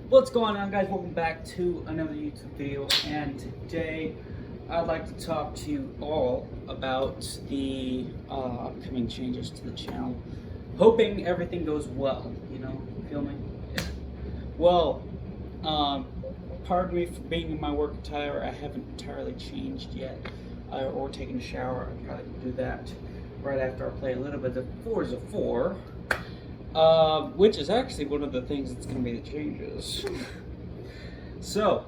What's going on, guys? Welcome back to another YouTube video, and today I'd like to talk to you all about the upcoming changes to the channel. Hoping everything goes well, feel me? Yeah. Well, pardon me for being in my work attire. I haven't entirely changed yet, or taken a shower. I probably do that right after I play a little bit of Forza 4. Which is actually one of the things that's going to be the changes. So,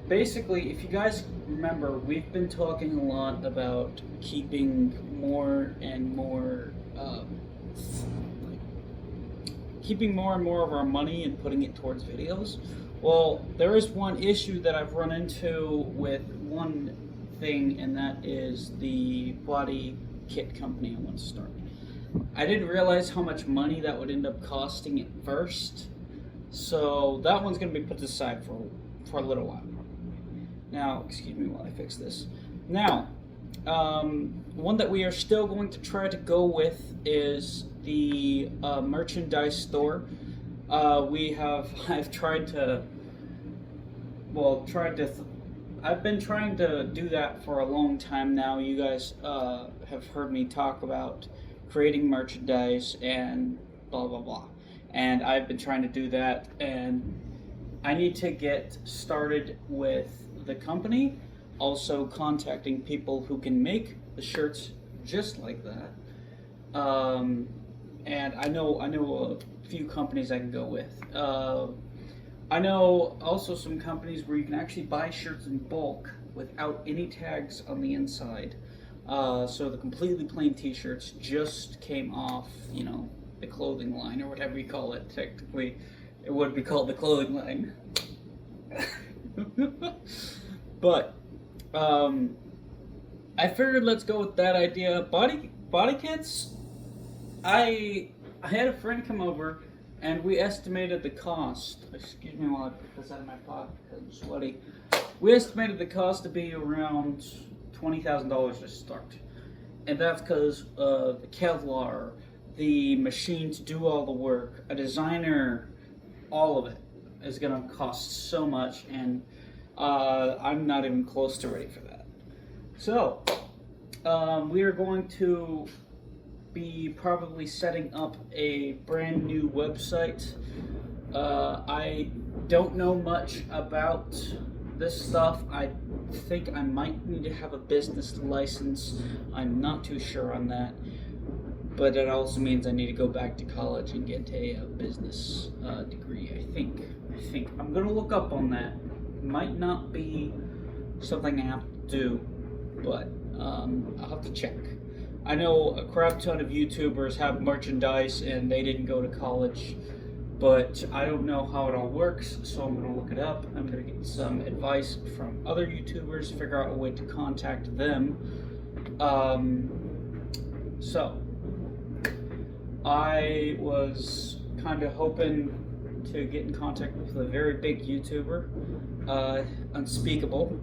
basically, if you guys remember, we've been talking a lot about keeping more and more, keeping more and more of our money and putting it towards videos. Well, there is one issue that I've run into with one thing, and that is the body kit company I want to start. I didn't realize how much money that would end up costing at first, so that one's going to be put aside for a little while. Now, excuse me while I fix this. Now, one that we are still going to try to go with is the merchandise store. I've been trying to do that for a long time now. You guys have heard me talk about creating merchandise and blah blah blah, and I've been trying to do that, and I need to get started with the company, also contacting people who can make the shirts just like that, and I know a few companies I can go with. I know also some companies where you can actually buy shirts in bulk without any tags on the inside. So the completely plain t-shirts just came off, the clothing line, or whatever you call it. Technically, it would be called the clothing line. But, I figured let's go with that idea. Body kits, I had a friend come over, and we estimated the cost. Excuse me while I put this out of my pocket because I'm sweaty. We estimated the cost to be around $20,000 to start, and that's because of the Kevlar, the machine to do all the work, a designer, all of it is going to cost so much, and I'm not even close to ready for that. So, we are going to be probably setting up a brand new website. I don't know much about this stuff. I think I might need to have a business license. I'm not too sure on that, but it also means I need to go back to college and get a business degree. I think I'm gonna look up on that. It might not be something I have to do, but I'll have to check. I know a crap ton of YouTubers have merchandise and they didn't go to college, but I don't know how it all works, so I'm going to look it up. I'm going to get some advice from other YouTubers, figure out a way to contact them. So, I was kind of hoping to get in contact with a very big YouTuber, Unspeakable.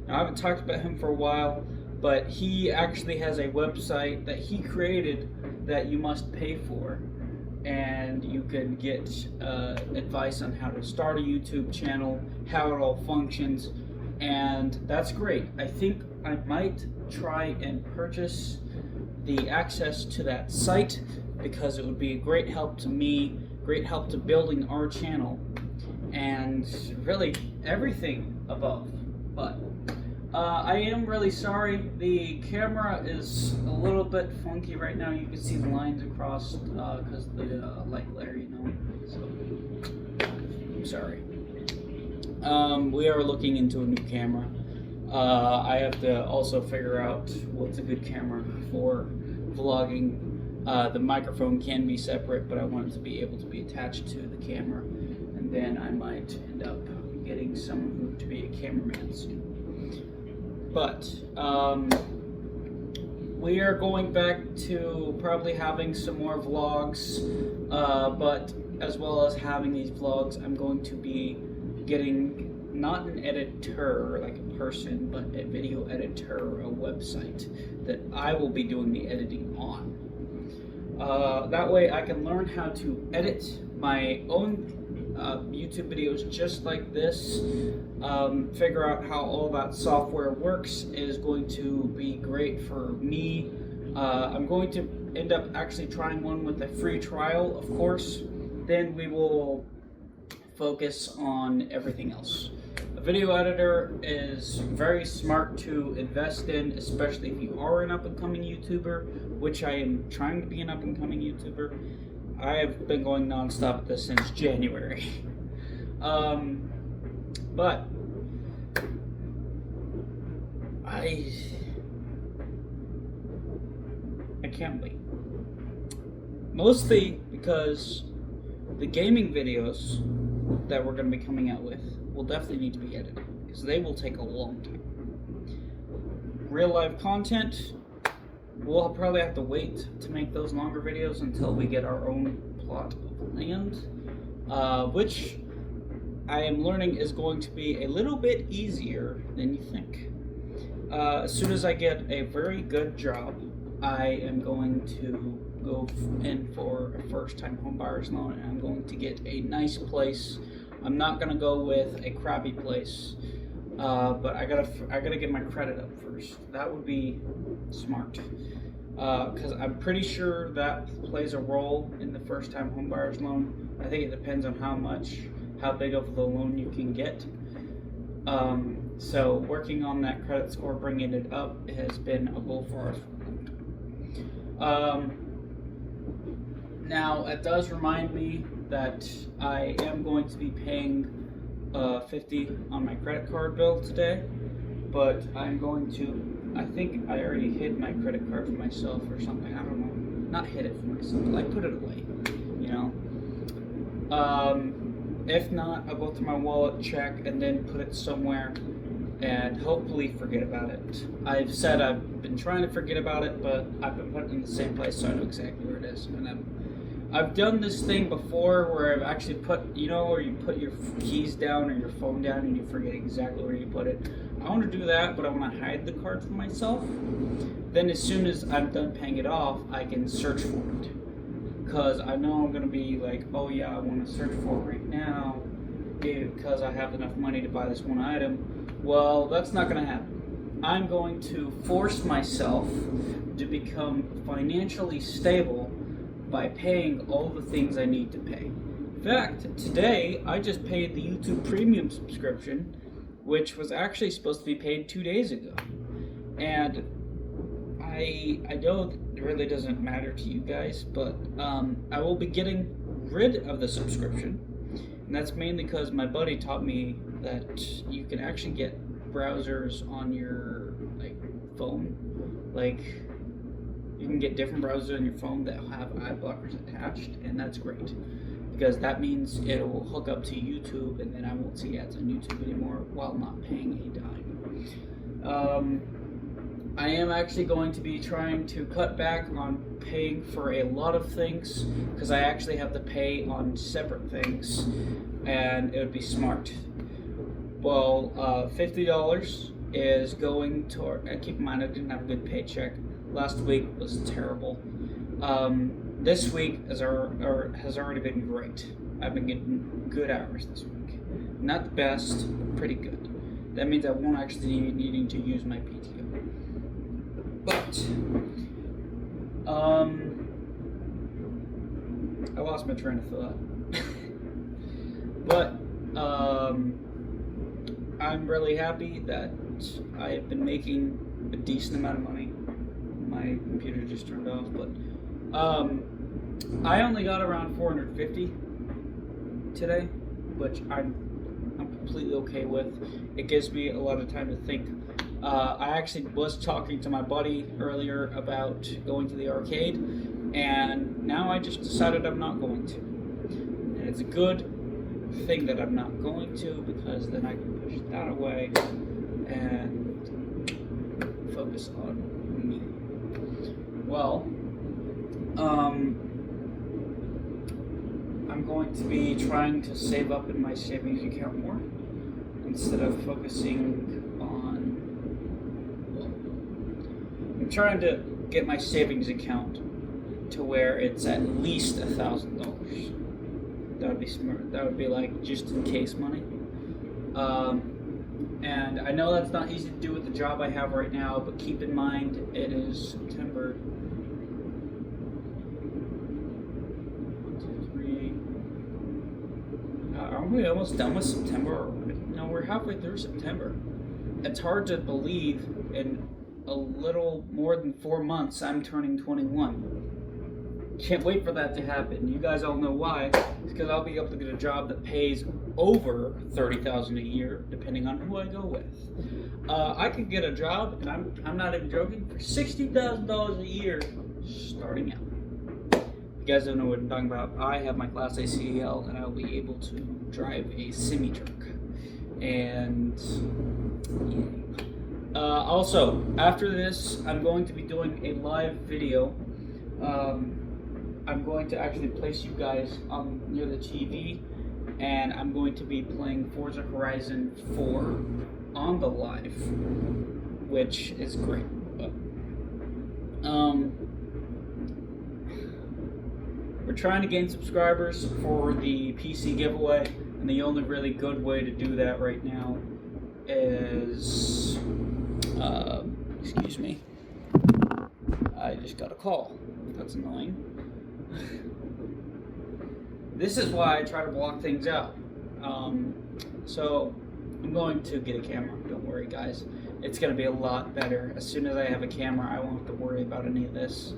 Now, I haven't talked about him for a while, but he actually has a website that he created that you must pay for. And you can get advice on how to start a YouTube channel, how it all functions, and that's great. I think I might try and purchase the access to that site because it would be a great help to me, great help to building our channel, and really everything above. But I am really sorry. The camera is a little bit funky right now. You can see the lines across because of the light glare, So, I'm sorry. We are looking into a new camera. I have to also figure out what's a good camera for vlogging. The microphone can be separate, but I want it to be able to be attached to the camera. And then I might end up getting someone to be a cameraman soon. But we are going back to probably having some more vlogs, but as well as having these vlogs, I'm going to be getting not an editor like a person, but a video editor, a website that I will be doing the editing on. That way I can learn how to edit my own YouTube videos just like this. Figure out how all that software works is going to be great for me. I'm going to end up actually trying one with a free trial, of course. Then we will focus on everything else. A video editor is very smart to invest in, especially if you are an up-and-coming YouTuber, which I am trying to be an up-and-coming YouTuber. I have been going non-stop at this since January. But I can't wait. Mostly because the gaming videos that we're going to be coming out with will definitely need to be edited, because they will take a long time. Real life content, we'll probably have to wait to make those longer videos until we get our own plot of land, which I am learning is going to be a little bit easier than you think. As soon as I get a very good job, I am going to go in for a first-time homebuyer's loan, and I'm going to get a nice place. I'm not gonna go with a crappy place, but I gotta get my credit up first. That would be smart, because I'm pretty sure that plays a role in the first-time homebuyer's loan. I think it depends on how big of the loan you can get. So working on that credit score, bringing it up, has been a goal for us. Now, it does remind me that I am going to be paying $50 on my credit card bill today, but I'm going to, I think I already hid my credit card for myself or something, I don't know, not hid it for myself, like put it away, you know. If not, I'll go through my wallet, check, and then put it somewhere and hopefully forget about it. I've said I've been trying to forget about it, but I've been putting it in the same place so I know exactly where it is. And I've done this thing before where I've actually put, you know, where you put your keys down or your phone down and you forget exactly where you put it. I want to do that, but I want to hide the card from myself. Then as soon as I'm done paying it off, I can search for it. Because I know I'm going to be like, oh yeah, I want to search for it right now because I have enough money to buy this one item. Well, that's not going to happen. I'm going to force myself to become financially stable by paying all the things I need to pay. In fact, today I just paid the YouTube Premium subscription, which was actually supposed to be paid 2 days ago. And I know it really doesn't matter to you guys, but I will be getting rid of the subscription. And that's mainly because my buddy taught me that you can actually get browsers on your phone. Like, you can get different browsers on your phone that have ad blockers attached, and that's great because that means it will hook up to YouTube, and then I won't see ads on YouTube anymore while not paying a dime. I am actually going to be trying to cut back on paying for a lot of things because I actually have to pay on separate things, and it would be smart. Well, $50 is going toward, and keep in mind I didn't have a good paycheck. Last week was terrible. This week has already been great. I've been getting good hours this week. Not the best, but pretty good. That means I won't actually be needing to use my PTO. But, I lost my train of thought. But, I'm really happy that I have been making a decent amount of money. My computer just turned off, but, I only got around 450 today, which I'm completely okay with. It gives me a lot of time to think. I actually was talking to my buddy earlier about going to the arcade, and now I just decided I'm not going to. And it's a good thing that I'm not going to, because then I can push that away and focus on me. Well, I'm going to be trying to save up in my savings account more instead of focusing on, well, I'm trying to get my savings account to where it's at least $1,000. That would be smart. That would be like just in case money. And I know that's not easy to do with the job I have right now, but keep in mind it is September. 1, 2, 3. Aren't we almost done with September? No, we're halfway through September. It's hard to believe in a little more than 4 months I'm turning 21. Can't wait for that to happen. You guys all know why. It's because I'll be able to get a job that pays over $30,000 a year, depending on who I go with. I could get a job, and I'm not even joking, for $60,000 a year starting out. If you guys don't know what I'm talking about, I have my Class A CDL, and I'll be able to drive a semi truck. And yeah. Also, after this, I'm going to be doing a live video. I'm going to actually place you guys near the TV, and I'm going to be playing Forza Horizon 4 on the live, which is great. But, we're trying to gain subscribers for the PC giveaway, and the only really good way to do that right now is, excuse me, I just got a call. That's annoying. This is why I try to block things out. So I'm going to get a camera. Don't worry, guys. It's going to be a lot better. As soon as I have a camera, I won't have to worry about any of this.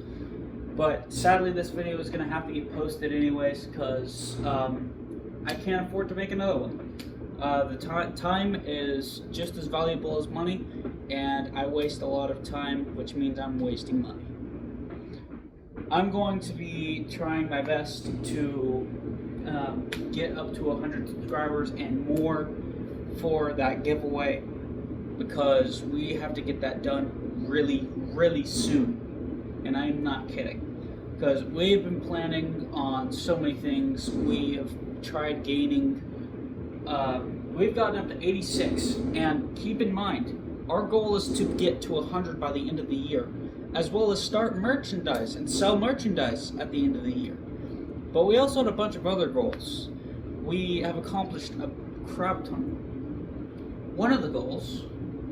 But sadly, this video is going to have to get posted anyways because I can't afford to make another one. The time is just as valuable as money, and I waste a lot of time, which means I'm wasting money. I'm going to be trying my best to get up to 100 subscribers and more for that giveaway, because we have to get that done really, really soon. And I'm not kidding, because we've been planning on so many things. We have tried gaining, we've gotten up to 86, and keep in mind, our goal is to get to 100 by the end of the year, as well as start merchandise and sell merchandise at the end of the year. But we also had a bunch of other goals. We have accomplished a crap ton. One of the goals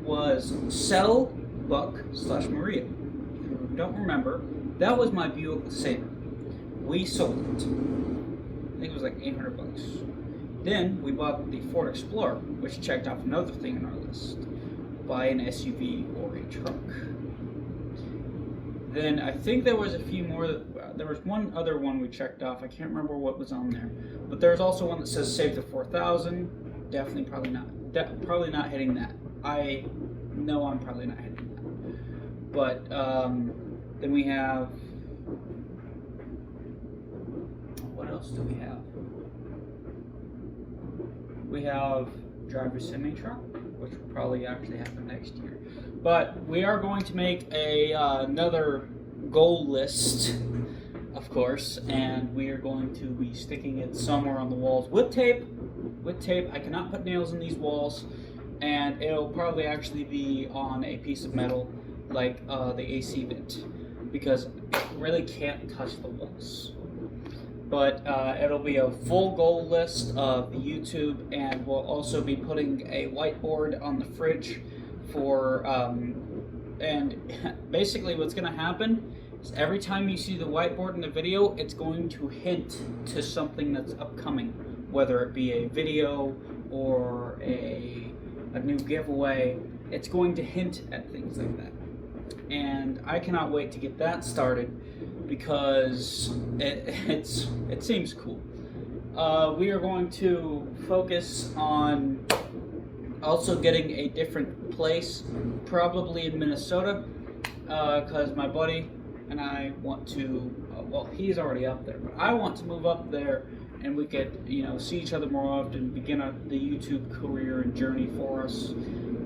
was sell Buck/Maria. If you don't remember, that was my Buick Sabre. We sold it. I think it was like $800. Then we bought the Ford Explorer, which checked off another thing on our list. Buy an SUV or a truck. Then I think there was a few more. There was one other one we checked off. I can't remember what was on there. But there's also one that says save the 4,000. Definitely, probably not. Probably not hitting that. I know I'm probably not hitting that. But then we have. What else do we have? We have driver semi truck, which will probably actually happen next year. But we are going to make another goal list, of course, and we are going to be sticking it somewhere on the walls with tape. With tape, I cannot put nails in these walls, and it'll probably actually be on a piece of metal, like the AC vent, because it really can't touch the walls. But it'll be a full goal list of YouTube, and we'll also be putting a whiteboard on the fridge for, and basically what's going to happen is every time you see the whiteboard in the video, it's going to hint to something that's upcoming, whether it be a video or a new giveaway. It's going to hint at things like that. And I cannot wait to get that started, because it seems cool. We are going to focus on also getting a different place, probably in Minnesota, because my buddy and I want to, well, he's already up there, but I want to move up there, and we could, see each other more often, begin the YouTube career and journey for us.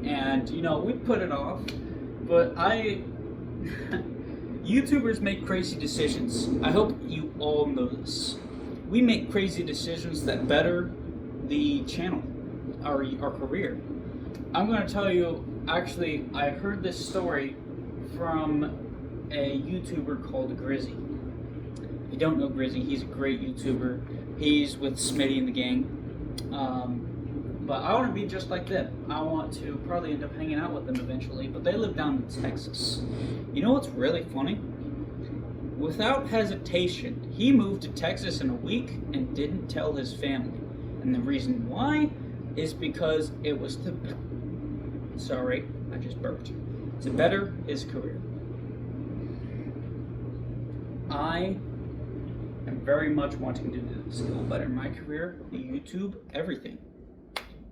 And, we put it off, but YouTubers make crazy decisions. I hope you all know this. We make crazy decisions that better the channel, our career. I'm going to tell you, actually, I heard this story from a YouTuber called Grizzy. If you don't know Grizzy, he's a great YouTuber. He's with Smitty and the gang. But I want to be just like them. I want to probably end up hanging out with them eventually, but they live down in Texas. You know what's really funny? Without hesitation, he moved to Texas in a week and didn't tell his family. And the reason why is because it was to... Sorry, I just burped. To better his career. I am very much wanting to do this. It will better my career, the YouTube, everything.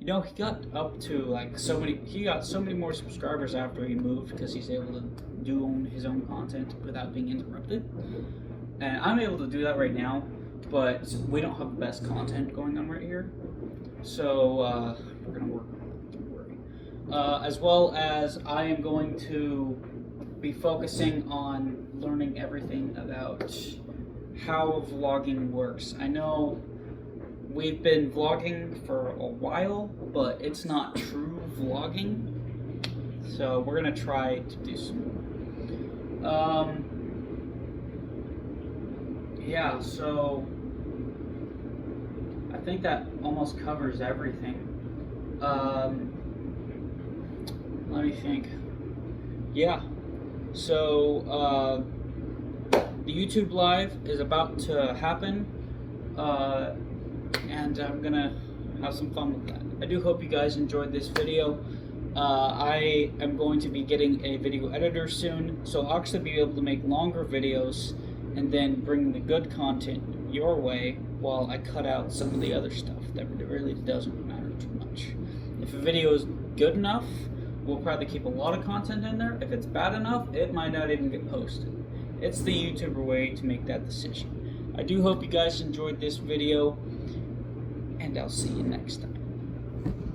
You know, he got up to like he got so many more subscribers after he moved because he's able to do his own content without being interrupted. And I'm able to do that right now, but we don't have the best content going on right here. So we're gonna work on it, don't worry. As well as I am going to be focusing on learning everything about how vlogging works. I know we've been vlogging for a while, but it's not true vlogging. So we're gonna try to do some. Yeah, so I think that almost covers everything. Let me think. Yeah, so the YouTube live is about to happen. And I'm gonna have some fun with that. I do hope you guys enjoyed this video. I am going to be getting a video editor soon, so I'll actually be able to make longer videos and then bring the good content your way while I cut out some of the other stuff that really doesn't matter too much. If a video is good enough, we'll probably keep a lot of content in there. If it's bad enough, it might not even get posted. It's the YouTuber way to make that decision. I do hope you guys enjoyed this video, and I'll see you next time.